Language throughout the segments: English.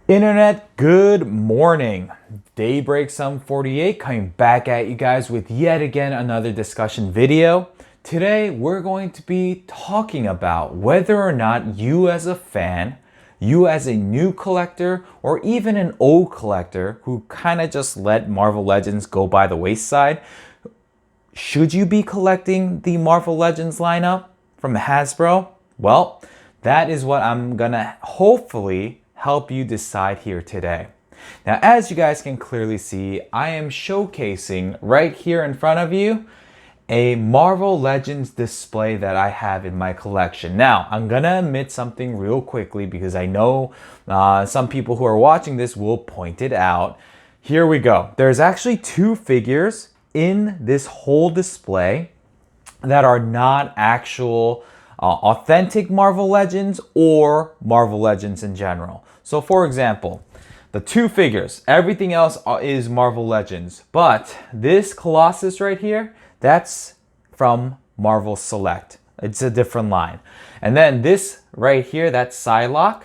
Internet, good morning. Daybreak Sum 48 coming back at you guys with yet again another discussion video. Today we're going to be talking about whether or not you as a fan, you as a new collector, or even an old collector who kind of just let Marvel Legends go by the wayside, should you be collecting the Marvel Legends lineup from Hasbro? Well, that is what I'm gonna hopefully help you decide here today. Now, as you guys can clearly see, I am showcasing right here in front of you a Marvel Legends display that I have in my collection. Now, I'm gonna admit something real quickly because I know some people who are watching this will point it out. Here we go. There's actually two figures in this whole display that are not actual authentic Marvel Legends or Marvel Legends in general. So for example, the two figures, everything else is Marvel Legends, but this Colossus right here, that's from Marvel Select. It's a different line. And then this right here, that Psylocke,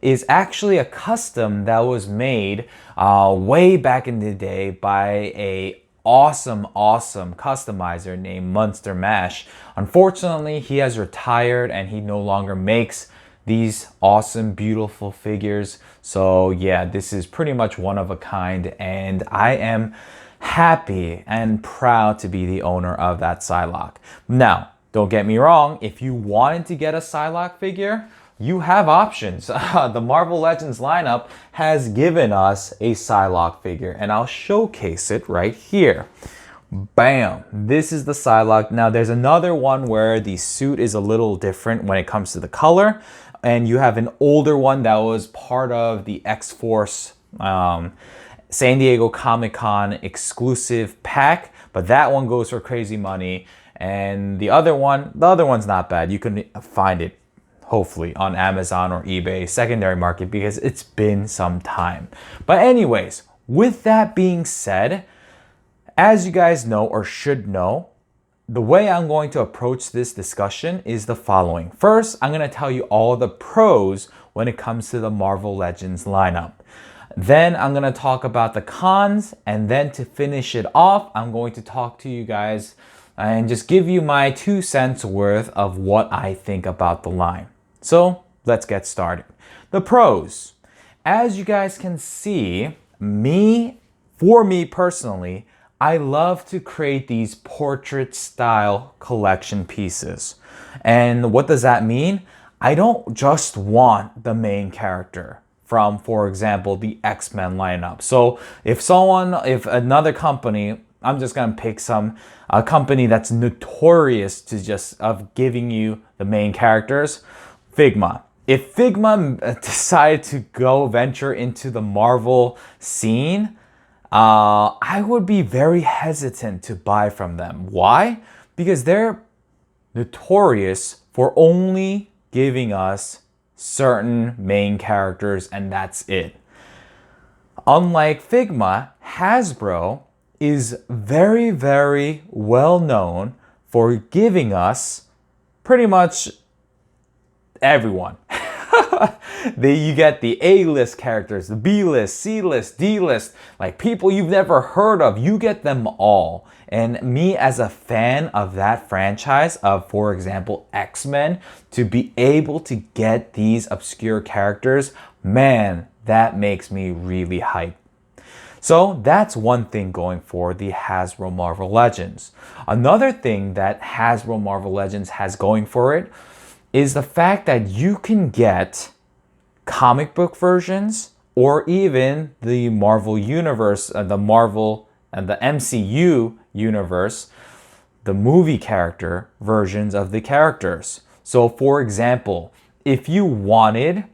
is actually a custom that was made way back in the day by a awesome customizer named Monster Mash. Unfortunately, he has retired and he no longer makes these awesome, beautiful figures. So yeah, this is pretty much one of a kind, and I am happy and proud to be the owner of that Psylocke. Now, don't get me wrong, if you wanted to get a Psylocke figure, you have options. The Marvel Legends lineup has given us a Psylocke figure, and I'll showcase it right here. Bam! This is the Psylocke. Now, there's another one where the suit is a little different when it comes to the color, and you have an older one that was part of the X-Force San Diego Comic-Con exclusive pack, but that one goes for crazy money. And the other one's not bad. You can find it hopefully on Amazon or eBay secondary market because it's been some time. But anyways, with that being said, as you guys know or should know, the way I'm going to approach this discussion is the following. First, I'm going to tell you all the pros when it comes to the Marvel Legends lineup. Then I'm going to talk about the cons, and then to finish it off, I'm going to talk to you guys and just give you my 2 cents worth of what I think about the line. So let's get started. The pros. As you guys can see, for me personally, I love to create these portrait style collection pieces. And what does that mean? I don't just want the main character from, for example, the X-Men lineup. So if another company, I'm just gonna pick a company that's notorious of giving you the main characters, Figma. If Figma decided to venture into the Marvel scene, I would be very hesitant to buy from them. Why? Because they're notorious for only giving us certain main characters and that's it. Unlike Figma, Hasbro is very, very well known for giving us pretty much everyone. You get the A-list characters, the B-list, C-list, D-list, like people you've never heard of, you get them all. And me as a fan of that franchise, of for example X-Men, to be able to get these obscure characters, man, that makes me really hyped. So that's one thing going for the Hasbro Marvel Legends. Another thing that Hasbro Marvel Legends has going for it is the fact that you can get comic book versions or even the Marvel Universe, the Marvel and the MCU universe, the movie character versions of the characters. So for example, if you wanted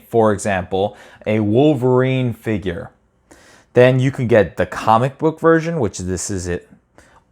for example, a Wolverine figure, then you could get the comic book version, which this is it.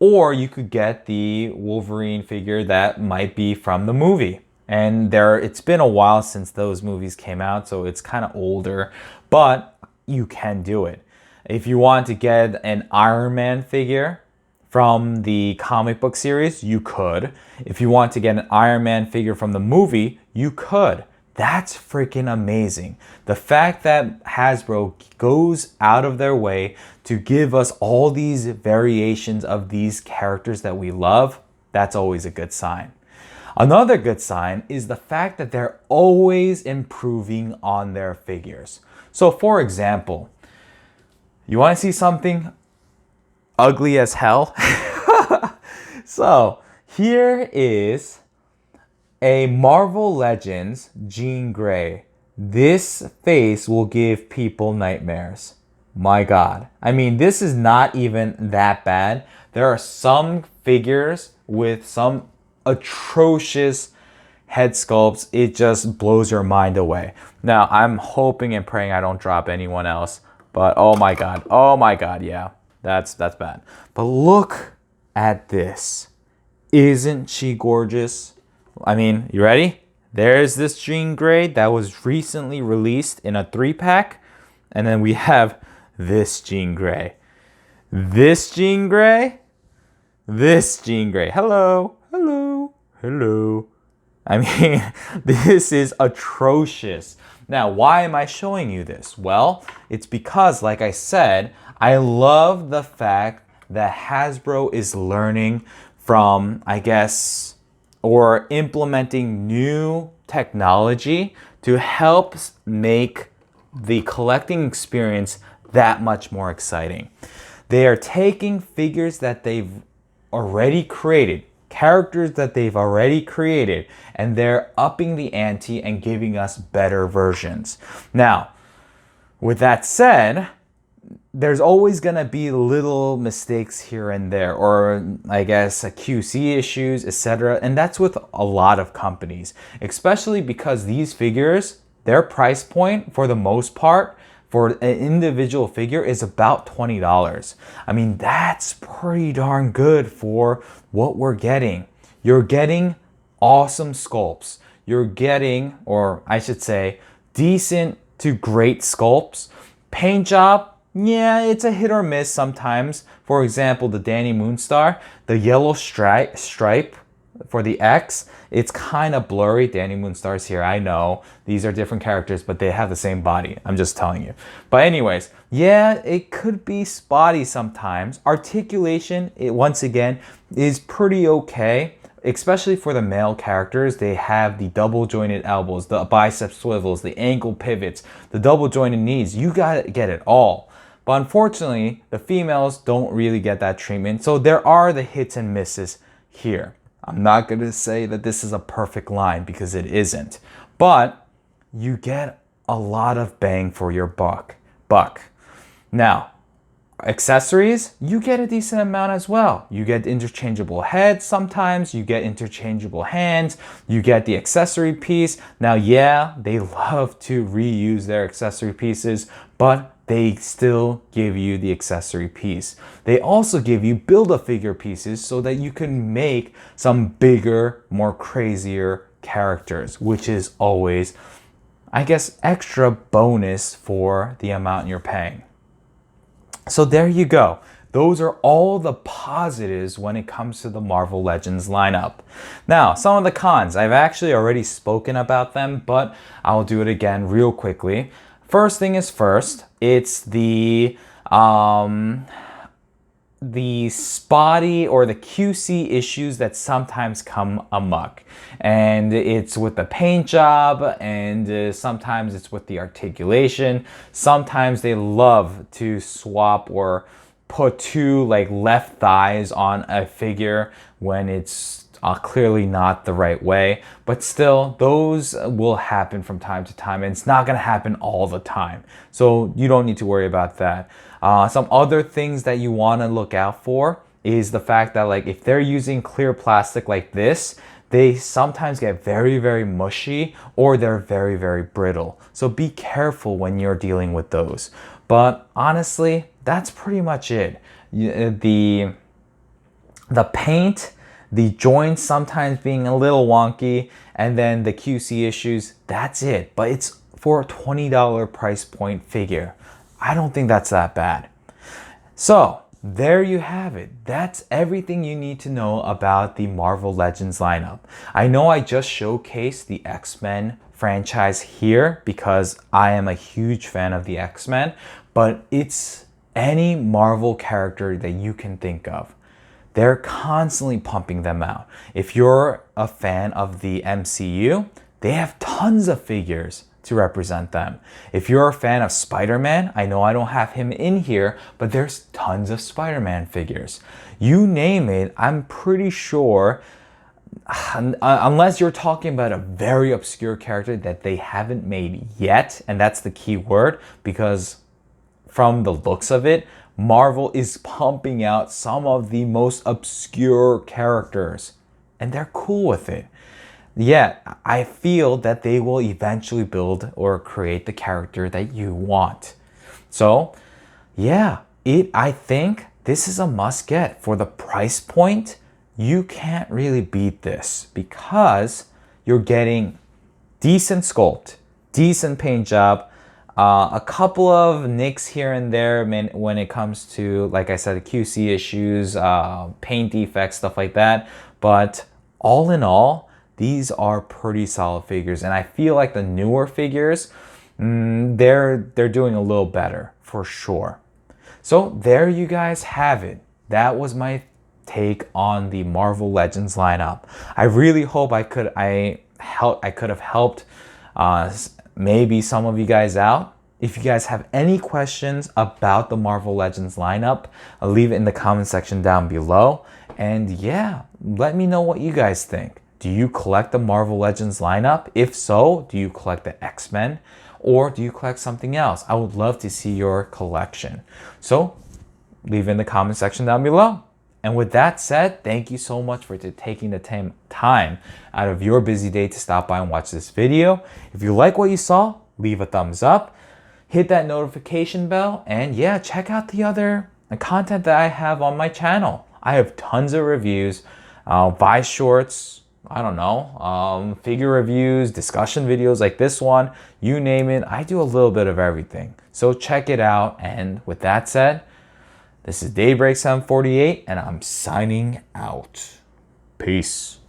Or you could get the Wolverine figure that might be from the movie. And it's been a while since those movies came out, so it's kind of older, but you can do it. If you want to get an Iron Man figure from the comic book series, you could. If you want to get an Iron Man figure from the movie, you could. That's freaking amazing. The fact that Hasbro goes out of their way to give us all these variations of these characters that we love, that's always a good sign. Another good sign is the fact that they're always improving on their figures. So for example, you want to see something ugly as hell? So here is a Marvel Legends Jean Grey. This face will give people nightmares. My God. I mean, this is not even that bad. There are some figures with some atrocious head sculpts. It just blows your mind away. Now, I'm hoping and praying I don't drop anyone else. But oh my God. Oh my God. Yeah, that's bad. But look at this. Isn't she gorgeous? I mean, you ready? There's this Jean Grey that was recently released in a 3-pack. And then we have this Jean Grey. This Jean Grey. This Jean Grey. Hello. Hello. Hello. I mean, this is atrocious. Now, why am I showing you this? Well, it's because, like I said, I love the fact that Hasbro is learning from, I guess, or implementing new technology to help make the collecting experience that much more exciting. They are taking figures that they've already created, characters that they've already created, and they're upping the ante and giving us better versions. Now, with that said, there's always going to be little mistakes here and there, or I guess QC issues, etc. And that's with a lot of companies, especially because these figures, their price point for the most part for an individual figure is about $20. I mean, that's pretty darn good for what we're getting. You're getting awesome sculpts. You're getting, or I should say, decent to great sculpts. Paint job, yeah, it's a hit or miss sometimes. For example, the Danny Moonstar, the yellow stripe for the X, it's kind of blurry. Danny Moonstar's here, I know. These are different characters, but they have the same body. I'm just telling you. But anyways, yeah, it could be spotty sometimes. Articulation, once again, is pretty okay. Especially for the male characters, they have the double jointed elbows, the bicep swivels, the ankle pivots, the double jointed knees. You gotta get it all. But unfortunately, the females don't really get that treatment. So there are the hits and misses here. I'm not going to say that this is a perfect line because it isn't. But you get a lot of bang for your buck. Now, accessories, you get a decent amount as well. You get interchangeable heads sometimes, you get interchangeable hands, you get the accessory piece. Now, yeah, they love to reuse their accessory pieces, but they still give you the accessory piece. They also give you Build-A-Figure pieces so that you can make some bigger, more crazier characters, which is always, I guess, extra bonus for the amount you're paying. So there you go. Those are all the positives when it comes to the Marvel Legends lineup. Now, some of the cons, I've actually already spoken about them, but I'll do it again real quickly. First thing is first, it's the spotty or the QC issues that sometimes come amok. And it's with the paint job, and sometimes it's with the articulation. Sometimes they love to swap or put two like left thighs on a figure when it's clearly not the right way. But still, those will happen from time to time, and it's not going to happen all the time. So you don't need to worry about that. Some other things that you want to look out for is the fact that, like, if they're using clear plastic like this, they sometimes get very, very mushy, or they're very, very brittle. So be careful when you're dealing with those. But honestly, that's pretty much it. The paint, the joints sometimes being a little wonky, and then the QC issues, that's it. But it's for a $20 price point figure. I don't think that's that bad. So there you have it. That's everything you need to know about the Marvel Legends lineup. I know I just showcased the X-Men franchise here because I am a huge fan of the X-Men, but it's any Marvel character that you can think of. They're constantly pumping them out. If you're a fan of the MCU, they have tons of figures to represent them. If you're a fan of Spider-Man, I know I don't have him in here, but there's tons of Spider-Man figures. You name it, I'm pretty sure, unless you're talking about a very obscure character that they haven't made yet, and that's the key word, because from the looks of it, Marvel is pumping out some of the most obscure characters, and they're cool with it. Yet, I feel that they will eventually build or create the character that you want. So, yeah, I think this is a must get. For the price point, you can't really beat this because you're getting decent sculpt, decent paint job, a couple of nicks here and there when it comes to, like I said, QC issues, paint defects, stuff like that. But all in all, these are pretty solid figures. And I feel like the newer figures, they're doing a little better for sure. So there you guys have it. That was my take on the Marvel Legends lineup. I really hope I could have helped maybe some of you guys out. If you guys have any questions about the Marvel Legends lineup, I'll leave it in the comment section down below. And yeah, let me know what you guys think. Do you collect the Marvel Legends lineup? If so, do you collect the X-Men? Or do you collect something else? I would love to see your collection. So leave it in the comment section down below. And with that said, thank you so much for taking the time out of your busy day to stop by and watch this video. If you like what you saw, leave a thumbs up, hit that notification bell, and yeah, check out the other content that I have on my channel. I have tons of reviews, Vice shorts, I don't know, figure reviews, discussion videos like this one, you name it. I do a little bit of everything. So check it out. And with that said, this is Daybreak 748 and I'm signing out. Peace.